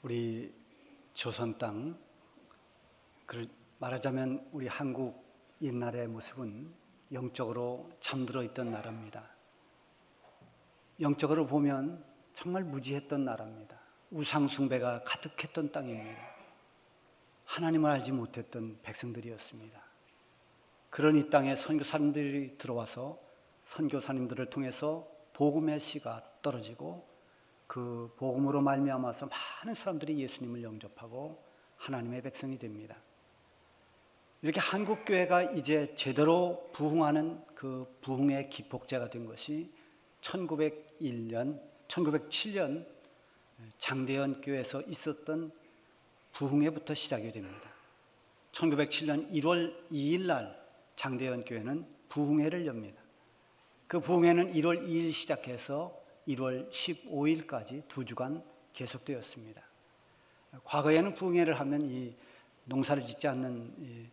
우리 조선 땅, 말하자면 우리 한국 옛날의 모습은 영적으로 잠들어 있던 나라입니다. 영적으로 보면 정말 무지했던 나라입니다. 우상 숭배가 가득했던 땅입니다. 하나님을 알지 못했던 백성들이었습니다. 그런 이 땅에 선교사님들이 들어와서 선교사님들을 통해서 복음의 씨가 떨어지고 그 복음으로 말미암아서 많은 사람들이 예수님을 영접하고 하나님의 백성이 됩니다. 이렇게 한국 교회가 이제 제대로 부흥하는 그 부흥의 기폭제가 된 것이 1907년 장대현 교회에서 있었던 부흥회부터 시작이 됩니다. 1907년 1월 2일 날 장대현 교회는 부흥회를 엽니다. 그 부흥회는 1월 2일 시작해서 1월 15일까지 2주간 계속되었습니다. 과거에는 부흥회를 하면 이 농사를 짓지 않는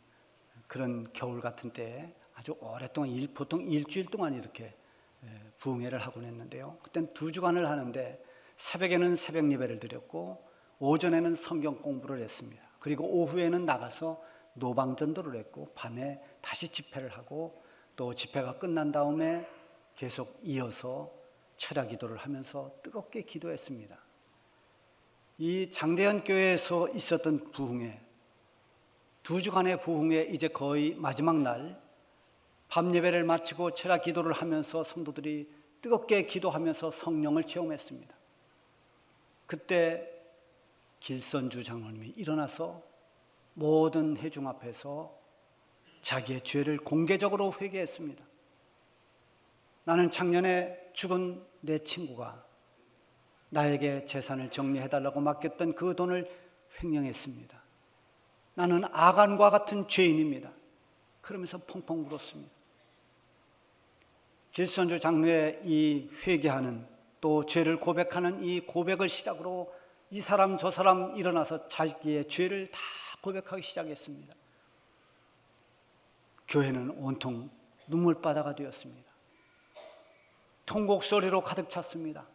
그런 겨울 같은 때에 아주 오랫동안 보통 일주일 동안 이렇게 부흥회를 하곤 했는데요. 그때는 2주간을 하는데 새벽에는 새벽 예배를 드렸고 오전에는 성경 공부를 했습니다. 그리고 오후에는 나가서 노방전도를 했고 밤에 다시 집회를 하고 또 집회가 끝난 다음에 계속 이어서 철야 기도를 하면서 뜨겁게 기도했습니다. 이 장대현 교회에서 있었던 부흥회, 2주간의 부흥회 이제 거의 마지막 날 밤 예배를 마치고 철야 기도를 하면서 성도들이 뜨겁게 기도하면서 성령을 체험했습니다. 그때 길선주 장로님이 일어나서 모든 회중 앞에서 자기의 죄를 공개적으로 회개했습니다. 나는 작년에 죽은 내 친구가 나에게 재산을 정리해달라고 맡겼던 그 돈을 횡령했습니다. 나는 아간과 같은 죄인입니다. 그러면서 펑펑 울었습니다. 길선주 장로의 이 회개하는 또 죄를 고백하는 이 고백을 시작으로 이 사람 저 사람 일어나서 자기의 죄를 다 고백하기 시작했습니다. 교회는 온통 눈물바다가 되었습니다. 통곡 소리로 가득 찼습니다.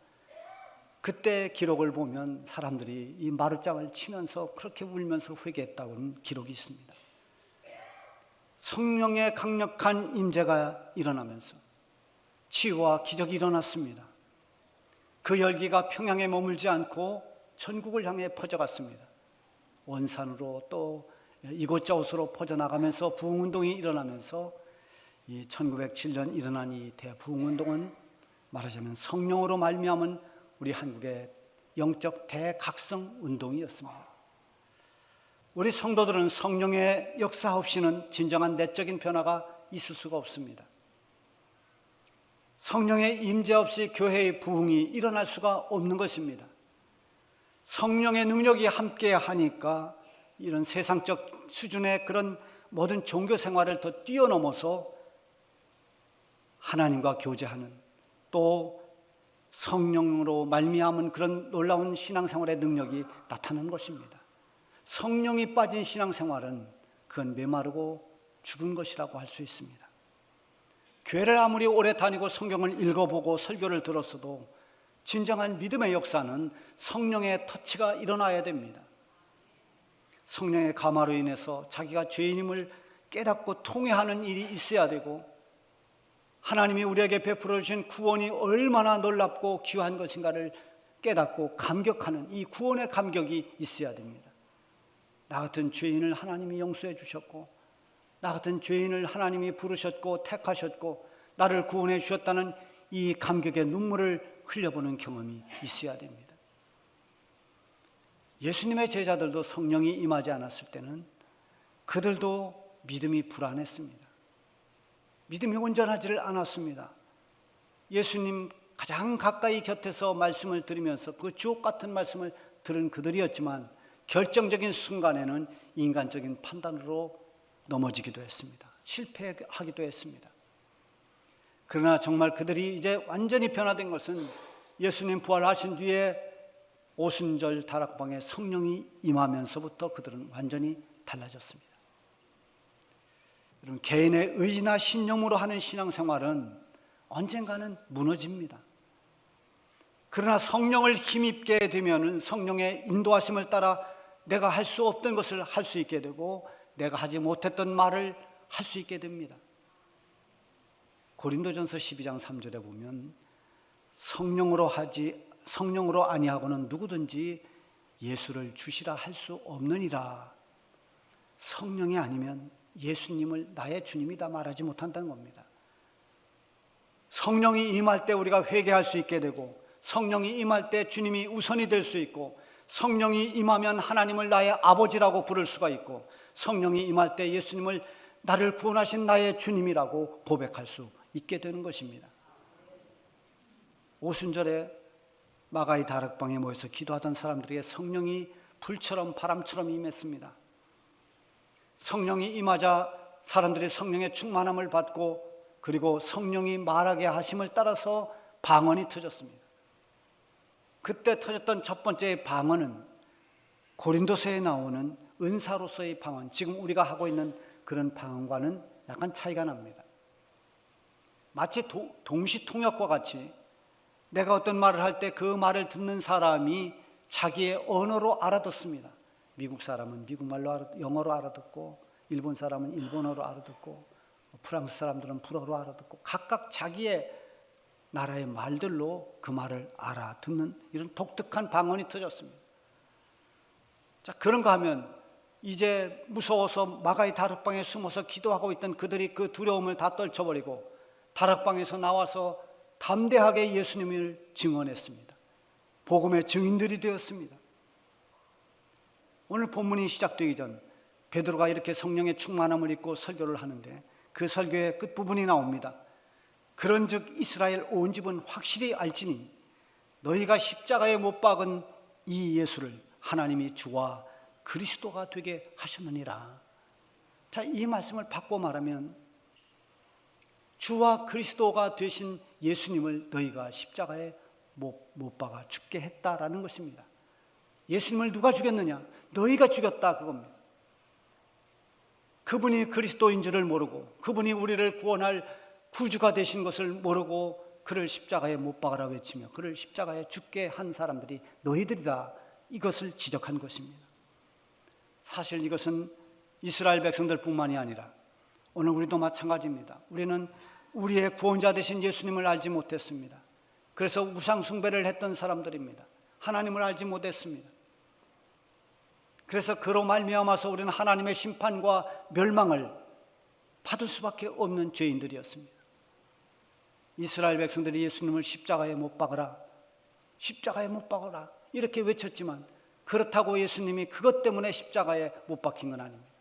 그때 기록을 보면 사람들이 이 마룻장을 치면서 그렇게 울면서 회개했다고는 기록이 있습니다. 성령의 강력한 임재가 일어나면서 치유와 기적이 일어났습니다. 그 열기가 평양에 머물지 않고 전국을 향해 퍼져갔습니다. 원산으로 또 이곳저곳으로 퍼져나가면서 부흥운동이 일어나면서 이 1907년 일어난 이 대부흥운동은 말하자면 성령으로 말미암은 우리 한국의 영적 대각성 운동이었습니다. 우리 성도들은 성령의 역사 없이는 진정한 내적인 변화가 있을 수가 없습니다. 성령의 임재 없이 교회의 부흥이 일어날 수가 없는 것입니다. 성령의 능력이 함께 하니까 이런 세상적 수준의 그런 모든 종교 생활을 더 뛰어넘어서 하나님과 교제하는 또 성령으로 말미암은 그런 놀라운 신앙생활의 능력이 나타나는 것입니다. 성령이 빠진 신앙생활은 그건 메마르고 죽은 것이라고 할 수 있습니다. 교회를 아무리 오래 다니고 성경을 읽어보고 설교를 들었어도 진정한 믿음의 역사는 성령의 터치가 일어나야 됩니다. 성령의 감화로 인해서 자기가 죄인임을 깨닫고 통회하는 일이 있어야 되고 하나님이 우리에게 베풀어 주신 구원이 얼마나 놀랍고 귀한 것인가를 깨닫고 감격하는 이 구원의 감격이 있어야 됩니다. 나 같은 죄인을 하나님이 용서해 주셨고 나 같은 죄인을 하나님이 부르셨고 택하셨고 나를 구원해 주셨다는 이 감격의 눈물을 흘려보는 경험이 있어야 됩니다. 예수님의 제자들도 성령이 임하지 않았을 때는 그들도 믿음이 불안했습니다. 믿음이 온전하지를 않았습니다. 예수님 가장 가까이 곁에서 말씀을 들으면서 그 주옥 같은 말씀을 들은 그들이었지만 결정적인 순간에는 인간적인 판단으로 넘어지기도 했습니다. 실패하기도 했습니다. 그러나 정말 그들이 이제 완전히 변화된 것은 예수님 부활하신 뒤에 오순절 다락방에 성령이 임하면서부터 그들은 완전히 달라졌습니다. 여러분, 개인의 의지나 신념으로 하는 신앙생활은 언젠가는 무너집니다. 그러나 성령을 힘입게 되면은 성령의 인도하심을 따라 내가 할 수 없던 것을 할 수 있게 되고 내가 하지 못했던 말을 할 수 있게 됩니다. 고린도전서 12장 3절에 보면 성령으로 아니하고는 누구든지 예수를 주시라 할 수 없느니라. 성령이 아니면 예수님을 나의 주님이다 말하지 못한다는 겁니다. 성령이 임할 때 우리가 회개할 수 있게 되고 성령이 임할 때 주님이 우선이 될 수 있고 성령이 임하면 하나님을 나의 아버지라고 부를 수가 있고 성령이 임할 때 예수님을 나를 구원하신 나의 주님이라고 고백할 수 있게 되는 것입니다. 오순절에 마가의 다락방에 모여서 기도하던 사람들에게 성령이 불처럼 바람처럼 임했습니다. 성령이 임하자 사람들이 성령의 충만함을 받고 그리고 성령이 말하게 하심을 따라서 방언이 터졌습니다. 그때 터졌던 첫 번째 방언은 고린도서에 나오는 은사로서의 방언, 지금 우리가 하고 있는 그런 방언과는 약간 차이가 납니다. 마치 동시통역과 같이 내가 어떤 말을 할 때 그 말을 듣는 사람이 자기의 언어로 알아듣습니다. 미국 사람은 미국말로 영어로 알아듣고 일본 사람은 일본어로 알아듣고 프랑스 사람들은 불어로 알아듣고 각각 자기의 나라의 말들로 그 말을 알아듣는 이런 독특한 방언이 터졌습니다. 자, 그런가 하면 이제 무서워서 마가의 다락방에 숨어서 기도하고 있던 그들이 그 두려움을 다 떨쳐버리고 다락방에서 나와서 담대하게 예수님을 증언했습니다. 복음의 증인들이 되었습니다. 오늘 본문이 시작되기 전 베드로가 이렇게 성령의 충만함을 입고 설교를 하는데 그 설교의 끝부분이 나옵니다. 그런즉 이스라엘 온 집은 확실히 알지니 너희가 십자가에 못 박은 이 예수를 하나님이 주와 그리스도가 되게 하셨느니라. 자, 이 말씀을 바꿔 말하면 주와 그리스도가 되신 예수님을 너희가 십자가에 못 박아 죽게 했다라는 것입니다. 예수님을 누가 죽였느냐? 너희가 죽였다 그겁니다. 그분이 그리스도인 줄을 모르고 그분이 우리를 구원할 구주가 되신 것을 모르고 그를 십자가에 못 박아라 외치며 그를 십자가에 죽게 한 사람들이 너희들이다, 이것을 지적한 것입니다. 사실 이것은 이스라엘 백성들뿐만이 아니라 오늘 우리도 마찬가지입니다. 우리는 우리의 구원자 되신 예수님을 알지 못했습니다. 그래서 우상 숭배를 했던 사람들입니다. 하나님을 알지 못했습니다. 그래서 그로 말미암아서 우리는 하나님의 심판과 멸망을 받을 수밖에 없는 죄인들이었습니다. 이스라엘 백성들이 예수님을 십자가에 못 박으라, 십자가에 못 박으라 이렇게 외쳤지만 그렇다고 예수님이 그것 때문에 십자가에 못 박힌 건 아닙니다.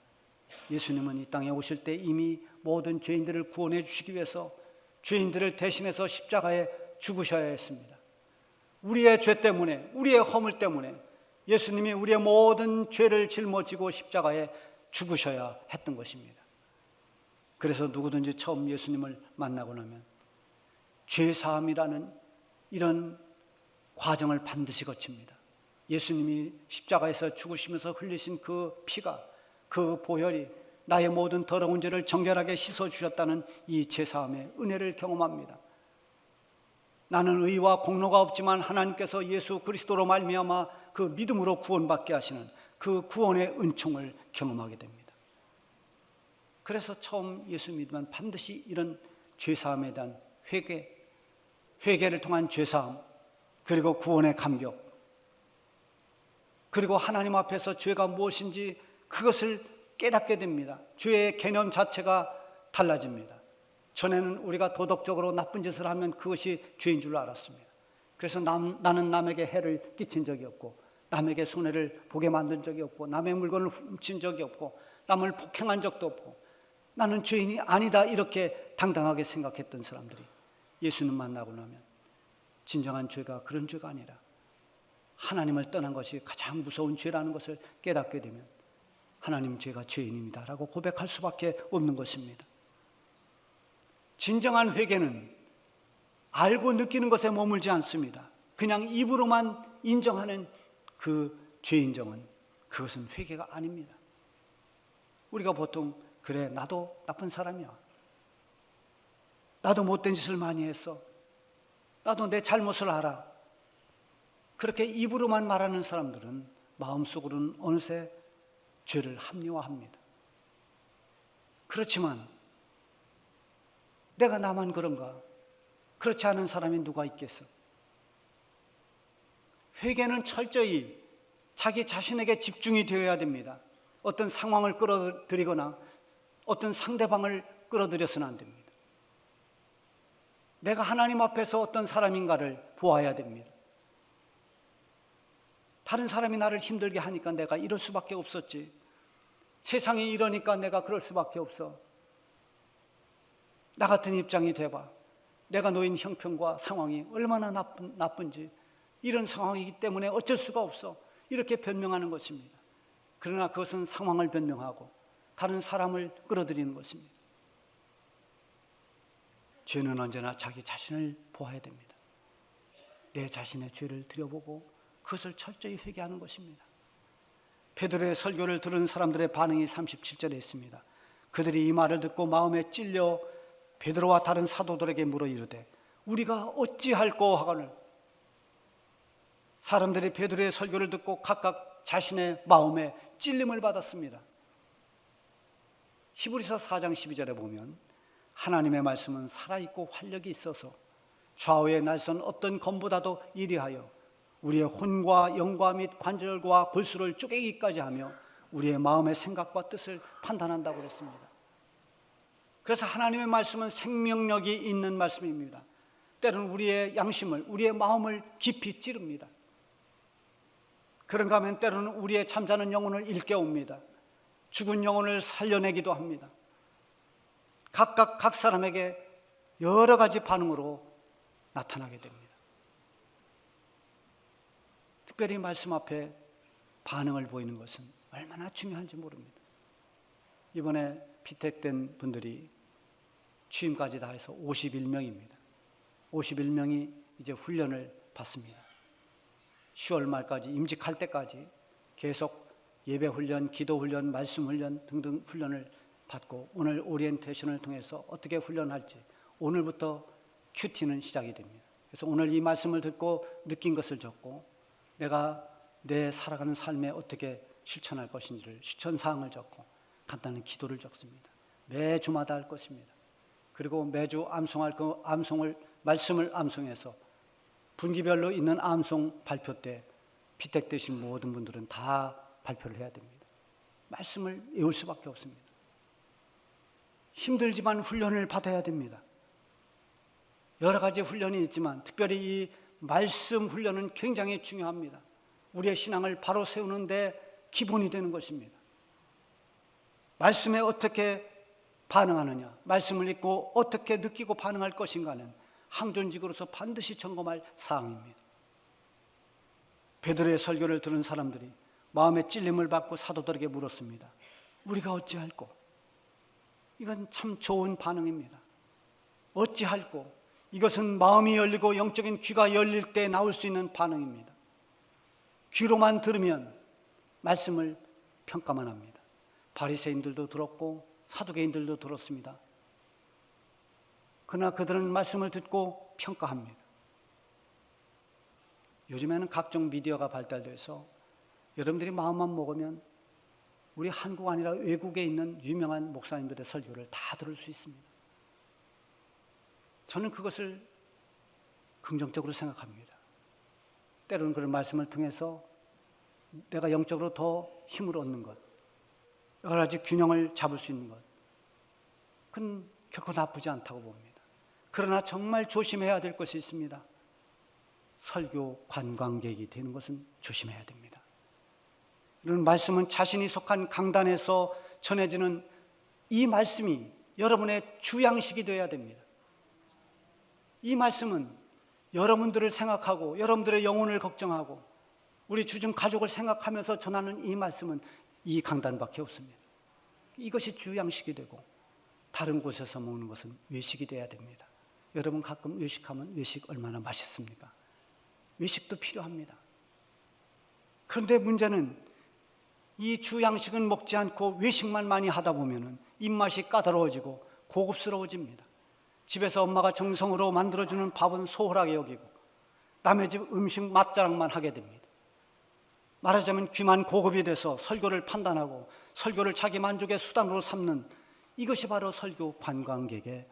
예수님은 이 땅에 오실 때 이미 모든 죄인들을 구원해 주시기 위해서 죄인들을 대신해서 십자가에 죽으셔야 했습니다. 우리의 죄 때문에, 우리의 허물 때문에 예수님이 우리의 모든 죄를 짊어지고 십자가에 죽으셔야 했던 것입니다. 그래서 누구든지 처음 예수님을 만나고 나면 죄사함이라는 이런 과정을 반드시 거칩니다. 예수님이 십자가에서 죽으시면서 흘리신 그 피가, 그 보혈이 나의 모든 더러운 죄를 정결하게 씻어주셨다는 이 죄사함의 은혜를 경험합니다. 나는 의와 공로가 없지만 하나님께서 예수 그리스도로 말미암아 그 믿음으로 구원받게 하시는 그 구원의 은총을 경험하게 됩니다. 그래서 처음 예수 믿으면 반드시 이런 죄사함에 대한 회개를 통한 죄사함, 그리고 구원의 감격, 그리고 하나님 앞에서 죄가 무엇인지 그것을 깨닫게 됩니다. 죄의 개념 자체가 달라집니다. 전에는 우리가 도덕적으로 나쁜 짓을 하면 그것이 죄인 줄 알았습니다. 그래서 나는 남에게 해를 끼친 적이 없고 남에게 손해를 보게 만든 적이 없고 남의 물건을 훔친 적이 없고 남을 폭행한 적도 없고 나는 죄인이 아니다, 이렇게 당당하게 생각했던 사람들이 예수님 만나고 나면 진정한 죄가 그런 죄가 아니라 하나님을 떠난 것이 가장 무서운 죄라는 것을 깨닫게 되면 하나님, 제가 죄인입니다 라고 고백할 수밖에 없는 것입니다. 진정한 회개는 알고 느끼는 것에 머물지 않습니다. 그냥 입으로만 인정하는 그 죄인정은 그것은 회개가 아닙니다. 우리가 보통 그래, 나도 나쁜 사람이야, 나도 못된 짓을 많이 했어, 나도 내 잘못을 알아, 그렇게 입으로만 말하는 사람들은 마음속으로는 어느새 죄를 합리화합니다. 그렇지만 내가 나만 그런가? 그렇지 않은 사람이 누가 있겠어? 회개는 철저히 자기 자신에게 집중이 되어야 됩니다. 어떤 상황을 끌어들이거나 어떤 상대방을 끌어들여서는 안 됩니다. 내가 하나님 앞에서 어떤 사람인가를 보아야 됩니다. 다른 사람이 나를 힘들게 하니까 내가 이럴 수밖에 없었지. 세상이 이러니까 내가 그럴 수밖에 없어. 나 같은 입장이 돼봐. 내가 놓인 형편과 상황이 얼마나 나쁜지, 이런 상황이기 때문에 어쩔 수가 없어. 이렇게 변명하는 것입니다. 그러나 그것은 상황을 변명하고 다른 사람을 끌어들이는 것입니다. 죄는 언제나 자기 자신을 보아야 됩니다. 내 자신의 죄를 들여보고 그것을 철저히 회개하는 것입니다. 베드로의 설교를 들은 사람들의 반응이 37절에 있습니다. 그들이 이 말을 듣고 마음에 찔려 베드로와 다른 사도들에게 물어 이르되 우리가 어찌할꼬 하거늘. 사람들이 베드로의 설교를 듣고 각각 자신의 마음에 찔림을 받았습니다. 히브리서 4장 12절에 보면 하나님의 말씀은 살아있고 활력이 있어서 좌우의 날선 어떤 검보다도 예리하여 우리의 혼과 영과 및 관절과 골수를 쪼개기까지 하며 우리의 마음의 생각과 뜻을 판단한다고 그랬습니다. 그래서 하나님의 말씀은 생명력이 있는 말씀입니다. 때로는 우리의 양심을, 우리의 마음을 깊이 찌릅니다. 그런가 하면 때로는 우리의 잠자는 영혼을 일깨웁니다. 죽은 영혼을 살려내기도 합니다. 각각 각 사람에게 여러 가지 반응으로 나타나게 됩니다. 특별히 말씀 앞에 반응을 보이는 것은 얼마나 중요한지 모릅니다. 이번에 피택된 분들이 취임까지 다 해서 51명입니다. 51명이 이제 훈련을 받습니다. 10월 말까지 임직할 때까지 계속 예배 훈련, 기도 훈련, 말씀 훈련 등등 훈련을 받고 오늘 오리엔테이션을 통해서 어떻게 훈련할지 오늘부터 큐티는 시작이 됩니다. 그래서 오늘 이 말씀을 듣고 느낀 것을 적고 내가 내 살아가는 삶에 어떻게 실천할 것인지를 실천사항을 적고 간단한 기도를 적습니다. 매주마다 할 것입니다. 그리고 매주 암송할 그 암송을 말씀을 암송해서 분기별로 있는 암송 발표 때 피택되신 모든 분들은 다 발표를 해야 됩니다. 말씀을 외울 수밖에 없습니다. 힘들지만 훈련을 받아야 됩니다. 여러 가지 훈련이 있지만 특별히 이 말씀 훈련은 굉장히 중요합니다. 우리의 신앙을 바로 세우는데 기본이 되는 것입니다. 말씀에 어떻게 반응하느냐, 말씀을 읽고 어떻게 느끼고 반응할 것인가는 항존직으로서 반드시 점검할 사항입니다. 베드로의 설교를 들은 사람들이 마음의 찔림을 받고 사도들에게 물었습니다. 우리가 어찌할꼬? 이건 참 좋은 반응입니다. 어찌할꼬? 이것은 마음이 열리고 영적인 귀가 열릴 때 나올 수 있는 반응입니다. 귀로만 들으면 말씀을 평가만 합니다. 바리새인들도 들었고 사두개인들도 들었습니다. 그러나 그들은 말씀을 듣고 평가합니다. 요즘에는 각종 미디어가 발달돼서 여러분들이 마음만 먹으면 우리 한국 아니라 외국에 있는 유명한 목사님들의 설교를 다 들을 수 있습니다. 저는 그것을 긍정적으로 생각합니다. 때로는 그런 말씀을 통해서 내가 영적으로 더 힘을 얻는 것, 여러 가지 균형을 잡을 수 있는 것, 그건 결코 나쁘지 않다고 봅니다. 그러나 정말 조심해야 될 것이 있습니다. 설교 관광객이 되는 것은 조심해야 됩니다. 이런 말씀은 자신이 속한 강단에서 전해지는 이 말씀이 여러분의 주양식이 되어야 됩니다. 이 말씀은 여러분들을 생각하고 여러분들의 영혼을 걱정하고 우리 주중 가족을 생각하면서 전하는 이 말씀은 이 강단밖에 없습니다. 이것이 주양식이 되고 다른 곳에서 먹는 것은 외식이 돼야 됩니다. 여러분 가끔 외식하면 외식 얼마나 맛있습니까? 외식도 필요합니다. 그런데 문제는 이 주양식은 먹지 않고 외식만 많이 하다 보면 입맛이 까다로워지고 고급스러워집니다. 집에서 엄마가 정성으로 만들어주는 밥은 소홀하게 여기고 남의 집 음식 맛자랑만 하게 됩니다. 말하자면 귀만 고급이 돼서 설교를 판단하고 설교를 자기 만족의 수단으로 삼는, 이것이 바로 설교 관광객의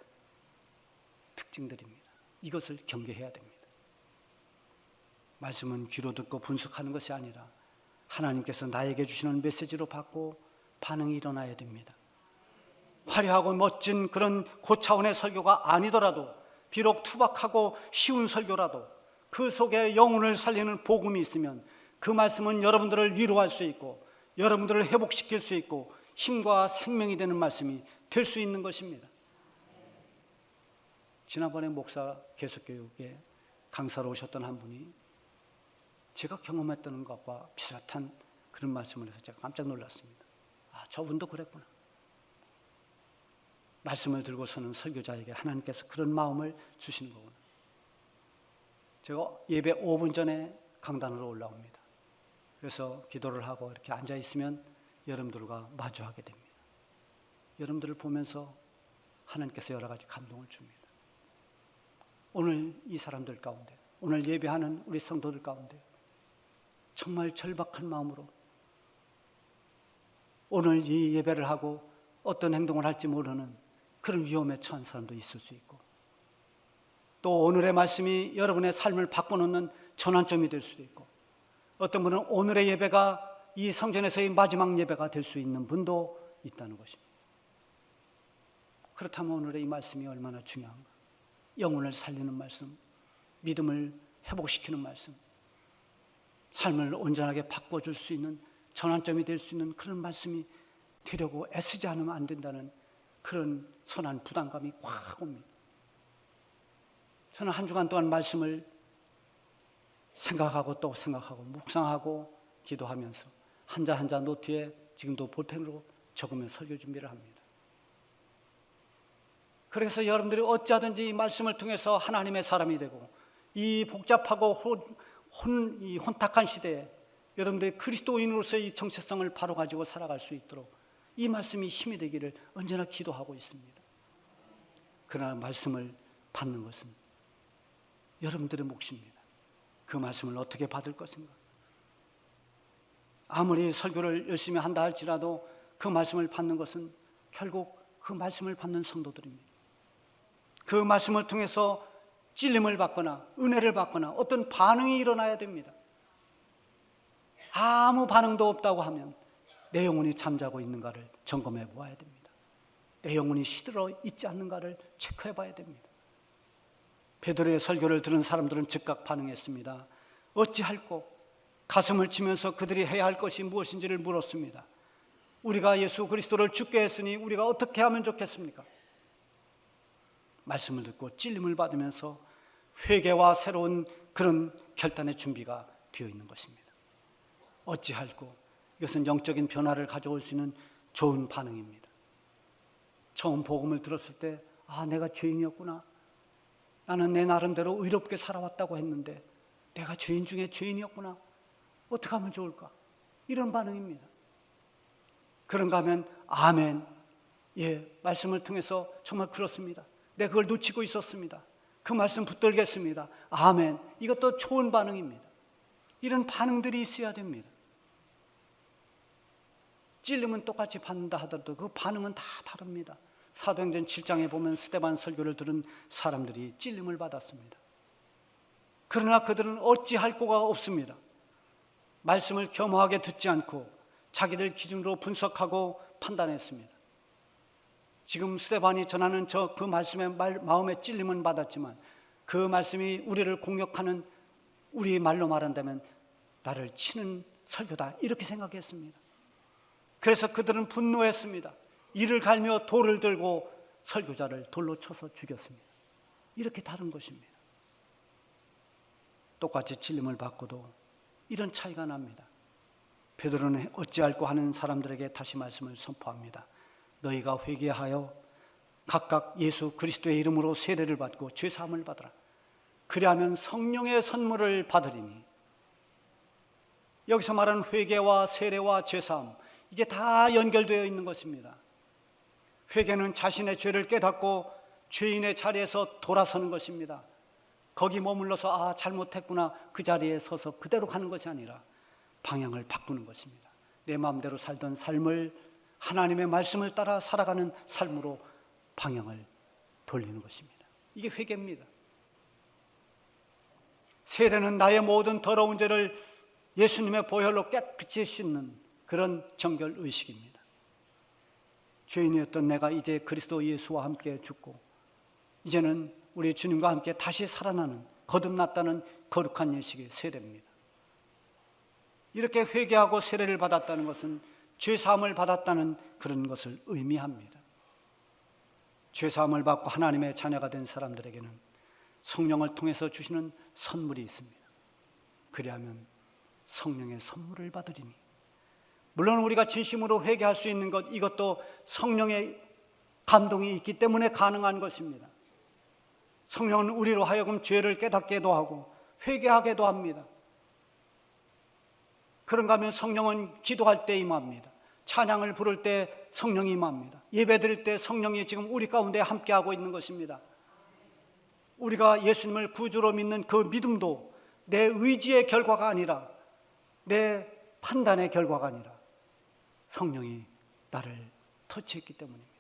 특징들입니다. 이것을 경계해야 됩니다. 말씀은 귀로 듣고 분석하는 것이 아니라 하나님께서 나에게 주시는 메시지로 받고 반응이 일어나야 됩니다. 화려하고 멋진 그런 고차원의 설교가 아니더라도, 비록 투박하고 쉬운 설교라도 그 속에 영혼을 살리는 복음이 있으면 그 말씀은 여러분들을 위로할 수 있고 여러분들을 회복시킬 수 있고 힘과 생명이 되는 말씀이 될 수 있는 것입니다. 지난번에 목사 계속교육에 강사로 오셨던 한 분이 제가 경험했던 것과 비슷한 그런 말씀을 해서 제가 깜짝 놀랐습니다. 아, 저분도 그랬구나. 말씀을 들고 서는 설교자에게 하나님께서 그런 마음을 주시는 거구나. 제가 예배 5분 전에 강단으로 올라옵니다. 그래서 기도를 하고 이렇게 앉아 있으면 여러분들과 마주하게 됩니다. 여러분들을 보면서 하나님께서 여러 가지 감동을 줍니다. 오늘 이 사람들 가운데, 오늘 예배하는 우리 성도들 가운데 정말 절박한 마음으로 오늘 이 예배를 하고 어떤 행동을 할지 모르는 그런 위험에 처한 사람도 있을 수 있고, 또 오늘의 말씀이 여러분의 삶을 바꿔놓는 전환점이 될 수도 있고, 어떤 분은 오늘의 예배가 이 성전에서의 마지막 예배가 될 수 있는 분도 있다는 것입니다. 그렇다면 오늘의 이 말씀이 얼마나 중요한가. 영혼을 살리는 말씀, 믿음을 회복시키는 말씀, 삶을 온전하게 바꿔줄 수 있는 전환점이 될 수 있는 그런 말씀이 되려고 애쓰지 않으면 안 된다는 그런 선한 부담감이 확 옵니다. 저는 한 주간 동안 말씀을 생각하고 또 생각하고 묵상하고 기도하면서 한자 한자 노트에 지금도 볼펜으로 적으면서 설교 준비를 합니다. 그래서 여러분들이 어찌하든지 이 말씀을 통해서 하나님의 사람이 되고 이 복잡하고 혼탁한 시대에 여러분들이 그리스도인으로서의 이 정체성을 바로 가지고 살아갈 수 있도록 이 말씀이 힘이 되기를 언제나 기도하고 있습니다. 그러나 말씀을 받는 것은 여러분들의 몫입니다. 그 말씀을 어떻게 받을 것인가. 아무리 설교를 열심히 한다 할지라도 그 말씀을 받는 것은 결국 그 말씀을 받는 성도들입니다. 그 말씀을 통해서 찔림을 받거나 은혜를 받거나 어떤 반응이 일어나야 됩니다. 아무 반응도 없다고 하면 내 영혼이 잠자고 있는가를 점검해 보아야 됩니다. 내 영혼이 시들어 있지 않는가를 체크해 봐야 됩니다. 베드로의 설교를 들은 사람들은 즉각 반응했습니다. 어찌할꼬? 가슴을 치면서 그들이 해야 할 것이 무엇인지를 물었습니다. 우리가 예수 그리스도를 죽게 했으니 우리가 어떻게 하면 좋겠습니까? 말씀을 듣고 찔림을 받으면서 회개와 새로운 그런 결단의 준비가 되어 있는 것입니다. 어찌할꼬? 이것은 영적인 변화를 가져올 수 있는 좋은 반응입니다. 처음 복음을 들었을 때 내가 죄인이었구나. 나는 내 나름대로 의롭게 살아왔다고 했는데 내가 죄인 중에 죄인이었구나. 어떻게 하면 좋을까? 이런 반응입니다. 그런가 하면 아멘. 예, 말씀을 통해서 정말 그렇습니다. 내가 그걸 놓치고 있었습니다. 그 말씀 붙들겠습니다. 아멘. 이것도 좋은 반응입니다. 이런 반응들이 있어야 됩니다. 찔림은 똑같이 받는다 하더라도 그 반응은 다 다릅니다. 사도행전 7장에 보면 스데반 설교를 들은 사람들이 찔림을 받았습니다. 그러나 그들은 어찌할 거가 없습니다. 말씀을 겸허하게 듣지 않고 자기들 기준으로 분석하고 판단했습니다. 지금 스데반이 전하는 그 말씀에 마음에 찔림은 받았지만 그 말씀이 우리를 공격하는, 우리 말로 말한다면 나를 치는 설교다, 이렇게 생각했습니다. 그래서 그들은 분노했습니다. 이를 갈며 돌을 들고 설교자를 돌로 쳐서 죽였습니다. 이렇게 다른 것입니다. 똑같이 찔림을 받고도 이런 차이가 납니다. 베드로는 어찌할꼬 하는 사람들에게 다시 말씀을 선포합니다. 너희가 회개하여 각각 예수 그리스도의 이름으로 세례를 받고 죄사함을 받으라. 그리하면 성령의 선물을 받으리니. 여기서 말하는 회개와 세례와 죄사함, 이게 다 연결되어 있는 것입니다. 회개는 자신의 죄를 깨닫고 죄인의 자리에서 돌아서는 것입니다. 거기 머물러서 잘못했구나 그 자리에 서서 그대로 가는 것이 아니라 방향을 바꾸는 것입니다. 내 마음대로 살던 삶을 하나님의 말씀을 따라 살아가는 삶으로 방향을 돌리는 것입니다. 이게 회개입니다. 세례는 나의 모든 더러운 죄를 예수님의 보혈로 깨끗이 씻는 그런 정결 의식입니다. 죄인이었던 내가 이제 그리스도 예수와 함께 죽고 이제는 우리 주님과 함께 다시 살아나는 거듭났다는 거룩한 예식이 세례입니다. 이렇게 회개하고 세례를 받았다는 것은 죄사함을 받았다는 그런 것을 의미합니다. 죄사함을 받고 하나님의 자녀가 된 사람들에게는 성령을 통해서 주시는 선물이 있습니다. 그리하면 성령의 선물을 받으리니, 물론 우리가 진심으로 회개할 수 있는 것, 이것도 성령의 감동이 있기 때문에 가능한 것입니다. 성령은 우리로 하여금 죄를 깨닫게도 하고 회개하게도 합니다. 그런가 하면 성령은 기도할 때 임합니다. 찬양을 부를 때 성령이 임합니다. 예배 드릴 때 성령이 지금 우리 가운데 함께하고 있는 것입니다. 우리가 예수님을 구주로 믿는 그 믿음도 내 의지의 결과가 아니라, 내 판단의 결과가 아니라 성령이 나를 터치했기 때문입니다.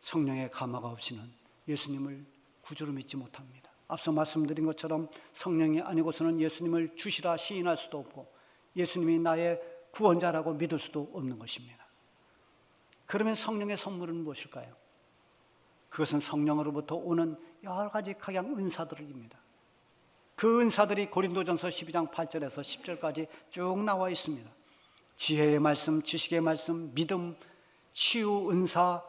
성령의 감화가 없이는 예수님을 구주로 믿지 못합니다. 앞서 말씀드린 것처럼 성령이 아니고서는 예수님을 주시라 시인할 수도 없고 예수님이 나의 구원자라고 믿을 수도 없는 것입니다. 그러면 성령의 선물은 무엇일까요? 그것은 성령으로부터 오는 여러 가지 각양 은사들입니다. 그 은사들이 고린도전서 12장 8절에서 10절까지 쭉 나와 있습니다. 지혜의 말씀, 지식의 말씀, 믿음, 치유, 은사,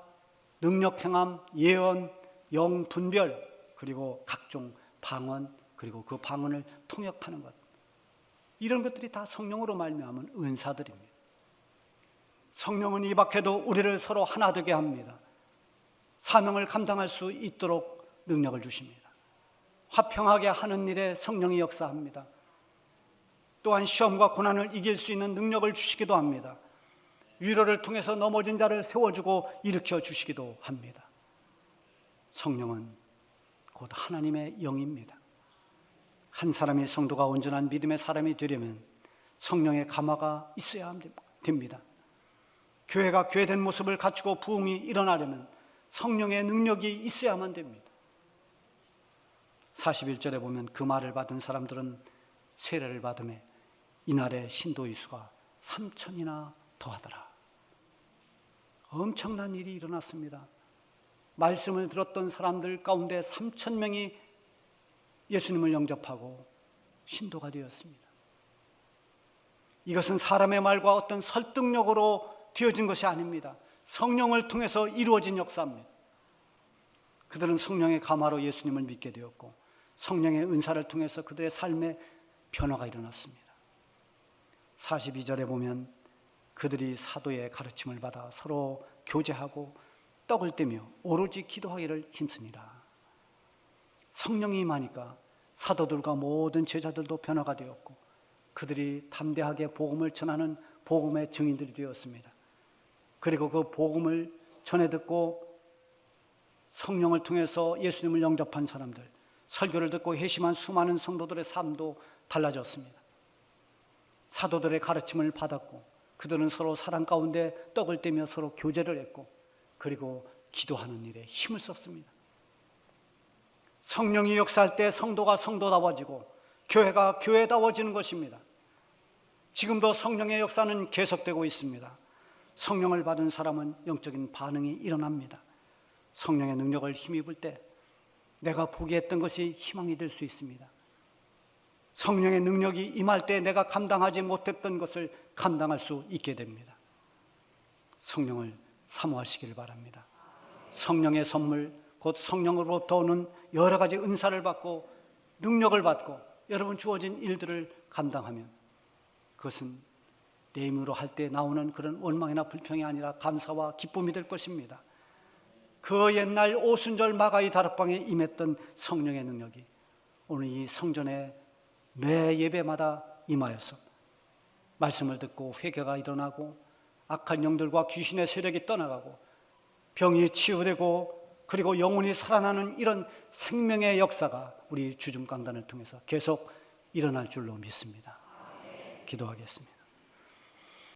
능력 행함, 예언, 영 분별, 그리고 각종 방언, 그리고 그 방언을 통역하는 것, 이런 것들이 다 성령으로 말미암은 은사들입니다. 성령은 이 밖에도 우리를 서로 하나 되게 합니다. 사명을 감당할 수 있도록 능력을 주십니다. 화평하게 하는 일에 성령이 역사합니다. 또한 시험과 고난을 이길 수 있는 능력을 주시기도 합니다. 위로를 통해서 넘어진 자를 세워주고 일으켜 주시기도 합니다. 성령은 곧 하나님의 영입니다. 한 사람이 성도가 온전한 믿음의 사람이 되려면 성령의 감화가 있어야 됩니다. 교회가 교회된 모습을 갖추고 부흥이 일어나려면 성령의 능력이 있어야만 됩니다. 41절에 보면 그 말을 받은 사람들은 세례를 받음에 이날의 신도의 수가 3,000이나 더하더라. 엄청난 일이 일어났습니다. 말씀을 들었던 사람들 가운데 3,000명이 예수님을 영접하고 신도가 되었습니다. 이것은 사람의 말과 어떤 설득력으로 되어진 것이 아닙니다. 성령을 통해서 이루어진 역사입니다. 그들은 성령의 감화로 예수님을 믿게 되었고 성령의 은사를 통해서 그들의 삶에 변화가 일어났습니다. 42절에 보면 그들이 사도의 가르침을 받아 서로 교제하고 떡을 떼며 오로지 기도하기를 힘쓰니라. 성령이 임하니까 사도들과 모든 제자들도 변화가 되었고 그들이 담대하게 복음을 전하는 복음의 증인들이 되었습니다. 그리고 그 복음을 전해 듣고 성령을 통해서 예수님을 영접한 사람들, 설교를 듣고 회심한 수많은 성도들의 삶도 달라졌습니다. 사도들의 가르침을 받았고 그들은 서로 사랑 가운데 떡을 떼며 서로 교제를 했고 그리고 기도하는 일에 힘을 썼습니다. 성령이 역사할 때 성도가 성도다워지고 교회가 교회다워지는 것입니다. 지금도 성령의 역사는 계속되고 있습니다. 성령을 받은 사람은 영적인 반응이 일어납니다. 성령의 능력을 힘입을 때 내가 포기했던 것이 희망이 될 수 있습니다. 성령의 능력이 임할 때 내가 감당하지 못했던 것을 감당할 수 있게 됩니다. 성령을 사모하시길 바랍니다. 성령의 선물, 곧 성령으로부터 오는 여러 가지 은사를 받고 능력을 받고 여러분 주어진 일들을 감당하면 그것은 내 힘으로 할 때 나오는 그런 원망이나 불평이 아니라 감사와 기쁨이 될 것입니다. 그 옛날 오순절 마가의 다락방에 임했던 성령의 능력이 오늘 이 성전에 매 예배마다 임하여서 말씀을 듣고 회개가 일어나고 악한 영들과 귀신의 세력이 떠나가고 병이 치유되고 그리고 영혼이 살아나는 이런 생명의 역사가 우리 주중 강단을 통해서 계속 일어날 줄로 믿습니다. 기도하겠습니다.